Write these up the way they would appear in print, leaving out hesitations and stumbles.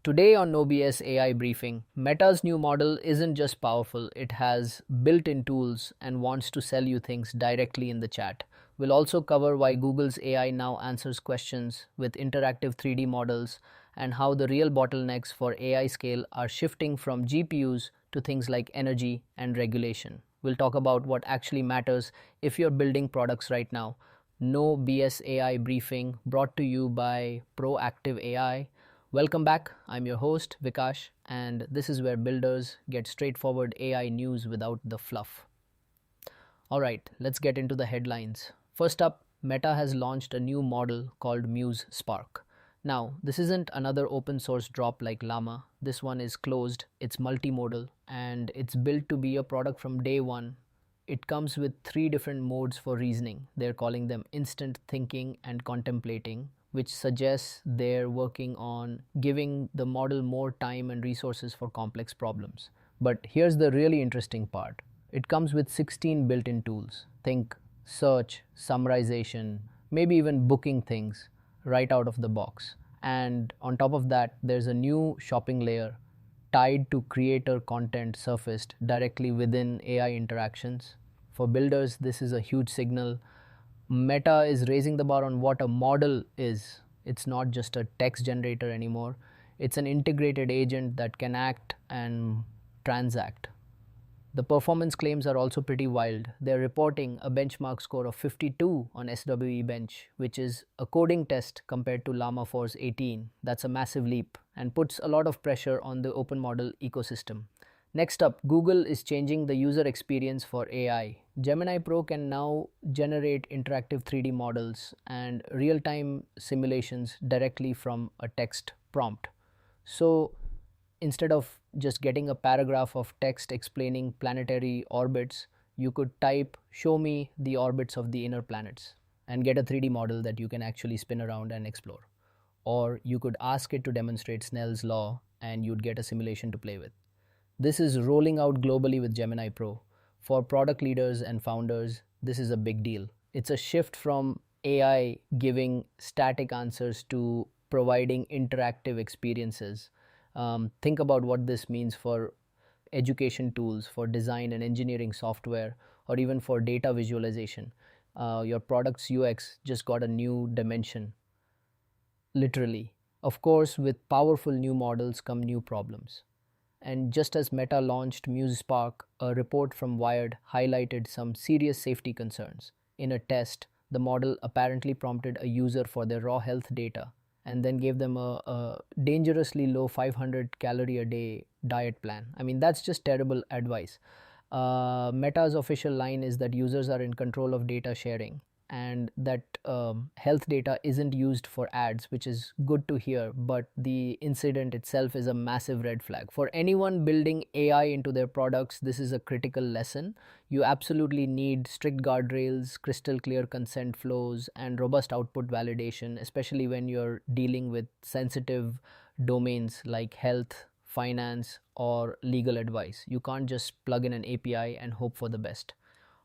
Today on No BS AI Briefing, Meta's new model isn't just powerful, it has built in tools and wants to sell you things directly in the chat. We'll also cover why Google's AI now answers questions with interactive 3D models and how the real bottlenecks for AI scale are shifting from GPUs to things like energy and regulation. We'll talk about what actually matters if you're building products right now. No BS AI Briefing brought to you by Proactive AI. Welcome back. I'm your host, Vikash, and this is where builders get straightforward AI news without the fluff. Alright, let's get into the headlines. First up, Meta has launched a new model called Muse Spark. Now, this isn't another open source drop like Llama. This one is closed, it's multimodal, and it's built to be a product from day one. It comes with three different modes for reasoning. They're calling them instant thinking and contemplating, which suggests they're working on giving the model more time and resources for complex problems. But here's the really interesting part. It comes with 16 built-in tools. Think search, summarization, maybe even booking things right out of the box. And on top of that, there's a new shopping layer tied to creator content surfaced directly within AI interactions. For builders, this is a huge signal. Meta is raising the bar on what a model is. It's not just a text generator anymore. It's an integrated agent that can act and transact. The performance claims are also pretty wild. They're reporting a benchmark score of 52 on SWE Bench, which is a coding test compared to Llama 4's 18. That's a massive leap and puts a lot of pressure on the open model ecosystem. Next up, Google is changing the user experience for AI. Gemini Pro can now generate interactive 3D models and real-time simulations directly from a text prompt. So instead of just getting a paragraph of text explaining planetary orbits, you could type, "Show me the orbits of the inner planets," and get a 3D model that you can actually spin around and explore. Or you could ask it to demonstrate Snell's law and you'd get a simulation to play with. This is rolling out globally with Gemini Pro. For product leaders and founders, this is a big deal. It's a shift from AI giving static answers to providing interactive experiences. Think about what this means for education tools, for design and engineering software, or even for data visualization. Your product's UX just got a new dimension, literally. Of course, with powerful new models come new problems. And just as Meta launched Muse Spark, a report from Wired highlighted some serious safety concerns. In a test, the model apparently prompted a user for their raw health data and then gave them a dangerously low 500 calorie a day diet plan. I mean, that's just terrible advice. Meta's official line is that users are in control of data sharing and that health data isn't used for ads, which is good to hear, but the incident itself is a massive red flag. For anyone building AI into their products, this is a critical lesson. You absolutely need strict guardrails, crystal clear consent flows, and robust output validation, especially when you're dealing with sensitive domains like health, finance, or legal advice. You can't just plug in an API and hope for the best.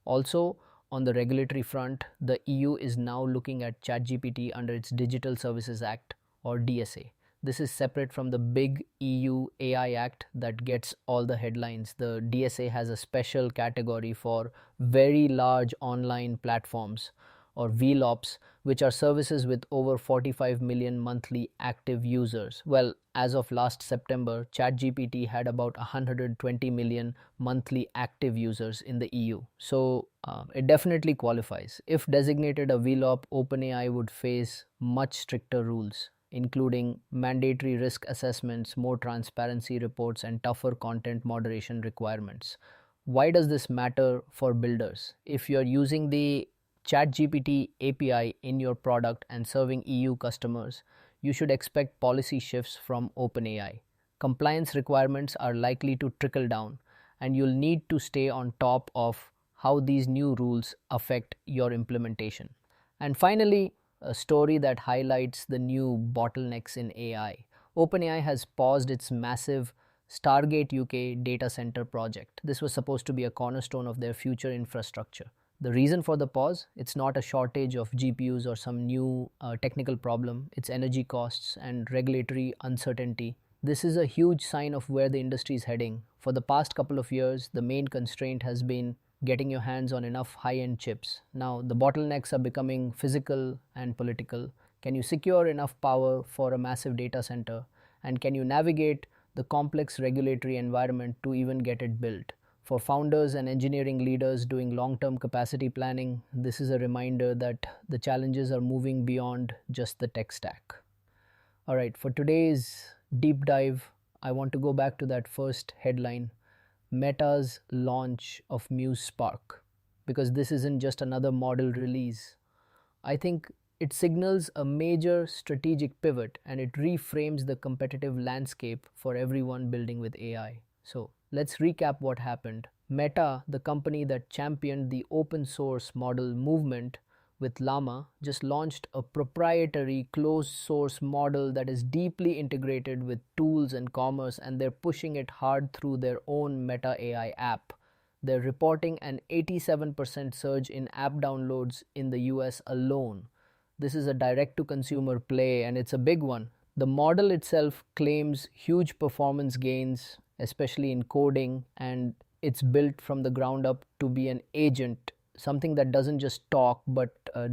Also, on the regulatory front, the EU is now looking at ChatGPT under its Digital Services Act, or DSA. This is separate from the big EU AI Act that gets all the headlines. The DSA has a special category for very large online platforms, or VLOPs, which are services with over 45 million monthly active users. Well, as of last September, ChatGPT had about 120 million monthly active users in the EU. So it definitely qualifies. If designated a VLOP, OpenAI would face much stricter rules, including mandatory risk assessments, more transparency reports, and tougher content moderation requirements. Why does this matter for builders? If you're using the ChatGPT API in your product and serving EU customers, you should expect policy shifts from OpenAI. Compliance requirements are likely to trickle down, and you'll need to stay on top of how these new rules affect your implementation. And finally, a story that highlights the new bottlenecks in AI. OpenAI has paused its massive Stargate UK data center project. This was supposed to be a cornerstone of their future infrastructure. The reason for the pause, it's not a shortage of GPUs or some new technical problem. It's energy costs and regulatory uncertainty This is a huge sign of where the industry is heading. For the past couple of years, the main constraint has been getting your hands on enough high end chips. Now, the bottlenecks are becoming physical and political. Can you secure enough power for a massive data center? And can you navigate the complex regulatory environment to even get it built? For founders and engineering leaders doing long term capacity planning, this is a reminder that the challenges are moving beyond just the tech stack. All right, for today's deep dive, I want to go back to that first headline, Meta's launch of Muse Spark, because this isn't just another model release. I think it signals a major strategic pivot and it reframes the competitive landscape for everyone building with AI. So, let's recap what happened. Meta, the company that championed the open source model movement with Llama, just launched a proprietary closed source model that is deeply integrated with tools and commerce, and they're pushing it hard through their own Meta AI app. They're reporting an 87% surge in app downloads in the US alone. This is a direct to consumer play and it's a big one. The model itself claims huge performance gains, especially in coding, and it's built from the ground up to be an agent, something that doesn't just talk but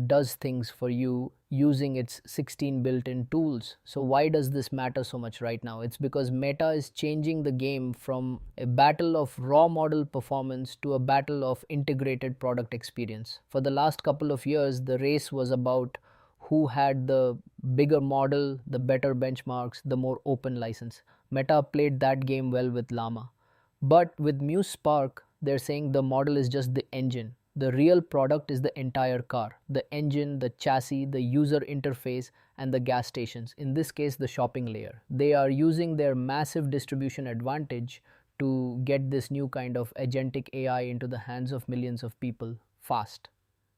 does things for you using its 16 built-in tools. So why does this matter so much right now? It's because Meta is changing the game from a battle of raw model performance to a battle of integrated product experience. For the last couple of years, the race was about who had the bigger model, the better benchmarks, the more open license. Meta played that game well with Llama. But with Muse Spark, they're saying the model is just the engine. The real product is the entire car, the engine, the chassis, the user interface, and the gas stations. In this case, the shopping layer. They are using their massive distribution advantage to get this new kind of agentic AI into the hands of millions of people fast.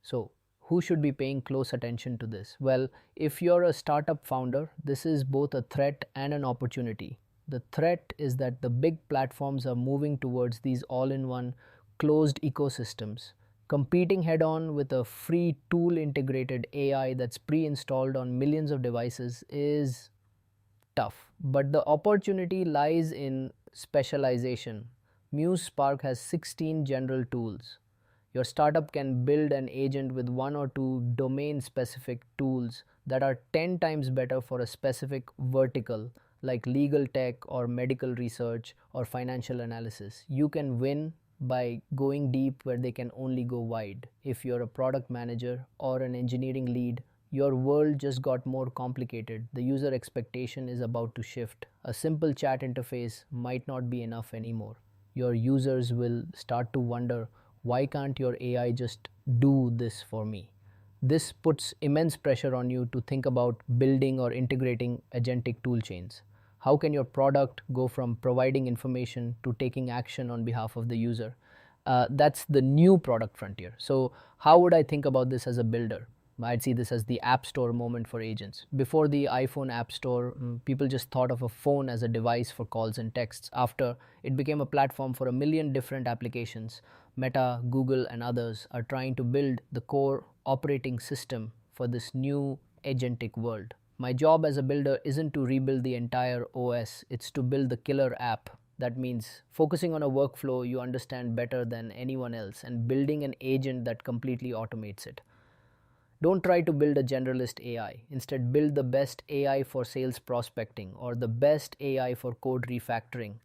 So, who should be paying close attention to this? Well, if you're a startup founder, this is both a threat and an opportunity. The threat is that the big platforms are moving towards these all-in-one closed ecosystems. Competing head on with a free tool integrated AI that's pre installed on millions of devices is tough. But the opportunity lies in specialization. Muse Spark has 16 general tools. Your startup can build an agent with one or two domain specific tools that are 10 times better for a specific vertical like legal tech or medical research or financial analysis. You can win by going deep where they can only go wide. If you're a product manager or an engineering lead, your world just got more complicated. The user expectation is about to shift. A simple chat interface might not be enough anymore. Your users will start to wonder, why can't your AI just do this for me? This puts immense pressure on you to think about building or integrating agentic tool chains. How can your product go from providing information to taking action on behalf of the user? That's the new product frontier. So, how would I think about this as a builder? I'd see this as the App Store moment for agents. Before the iPhone App Store, people just thought of a phone as a device for calls and texts. After, it became a platform for a million different applications. Meta, Google, and others are trying to build the core operating system for this new agentic world. My job as a builder isn't to rebuild the entire OS, it's to build the killer app. That means focusing on a workflow you understand better than anyone else and building an agent that completely automates it. Don't try to build a generalist AI. Instead, build the best AI for sales prospecting or the best AI for code refactoring.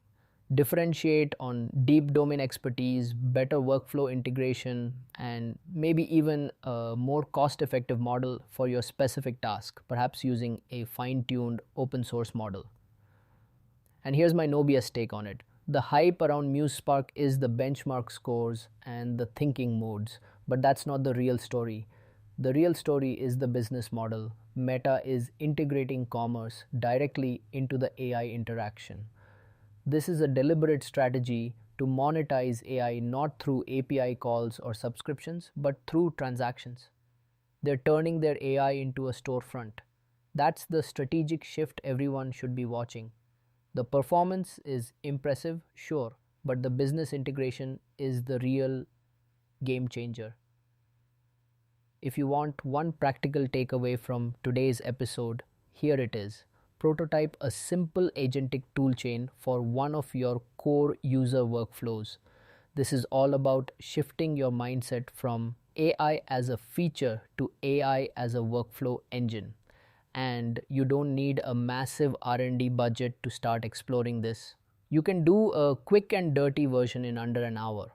Differentiate on deep domain expertise, better workflow integration, and maybe even a more cost-effective model for your specific task, perhaps using a fine-tuned open source model. And here's my no BS take on it. The hype around Muse Spark is the benchmark scores and the thinking modes, but that's not the real story. The real story is the business model. Meta is integrating commerce directly into the AI interaction. This is a deliberate strategy to monetize AI not through API calls or subscriptions, but through transactions. They're turning their AI into a storefront. That's the strategic shift everyone should be watching. The performance is impressive, sure, but the business integration is the real game changer. If you want one practical takeaway from today's episode, here it is. prototype a simple agentic toolchain for one of your core user workflows. This is all about shifting your mindset from AI as a feature to AI as a workflow engine. And you don't need a massive R&D budget to start exploring this. You can do a quick and dirty version in under an hour.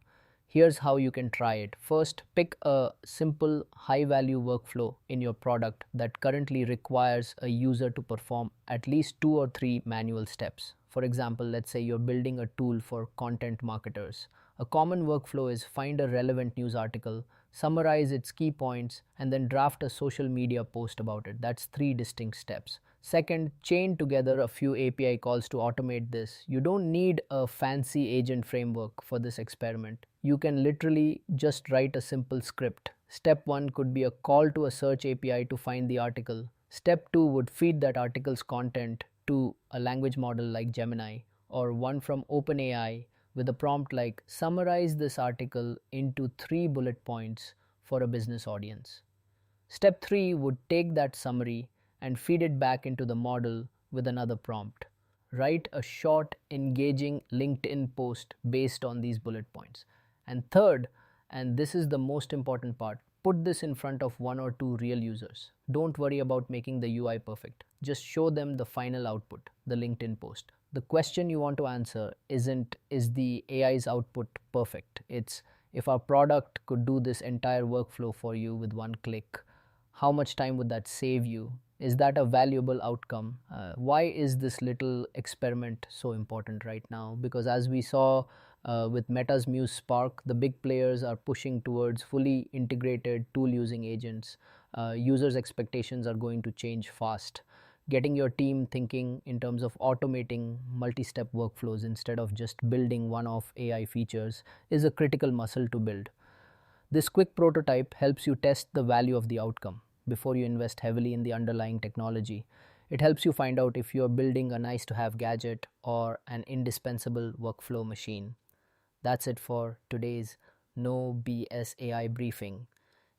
Here's how you can try it. First, pick a simple high value workflow in your product that currently requires a user to perform at least 2 or 3 manual steps. For example, let's say you're building a tool for content marketers. A common workflow is find a relevant news article, summarize its key points, and then draft a social media post about it. That's 3 distinct steps. Second, chain together a few API calls to automate this. You don't need a fancy agent framework for this experiment. You can literally just write a simple script. Step 1 could be a call to a search API to find the article. Step 2 would feed that article's content to a language model like Gemini, or one from OpenAI with a prompt like summarize this article into 3 bullet points for a business audience. Step 3 would take that summary and feed it back into the model with another prompt. Write a short, engaging LinkedIn post based on these bullet points. And third, and this is the most important part, put this in front of 1 or 2 real users. Don't worry about making the UI perfect. Just show them the final output, the LinkedIn post. The question you want to answer isn't, is the AI's output perfect? It's, if our product could do this entire workflow for you with one click, how much time would that save you? Is that a valuable outcome? Why is this little experiment so important right now? Because as we saw with Meta's Muse Spark, the big players are pushing towards fully integrated tool using agents. Users' expectations are going to change fast. Getting your team thinking in terms of automating multi-step workflows instead of just building one-off AI features is a critical muscle to build. This quick prototype helps you test the value of the outcome before you invest heavily in the underlying technology. It helps you find out if you're building a nice to have gadget or an indispensable workflow machine. That's it for today's No BS AI briefing.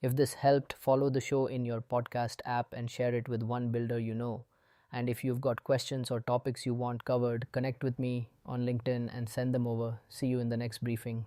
If this helped, follow the show in your podcast app and share it with one builder you know. And if you've got questions or topics you want covered, connect with me on LinkedIn and send them over. See you in the next briefing.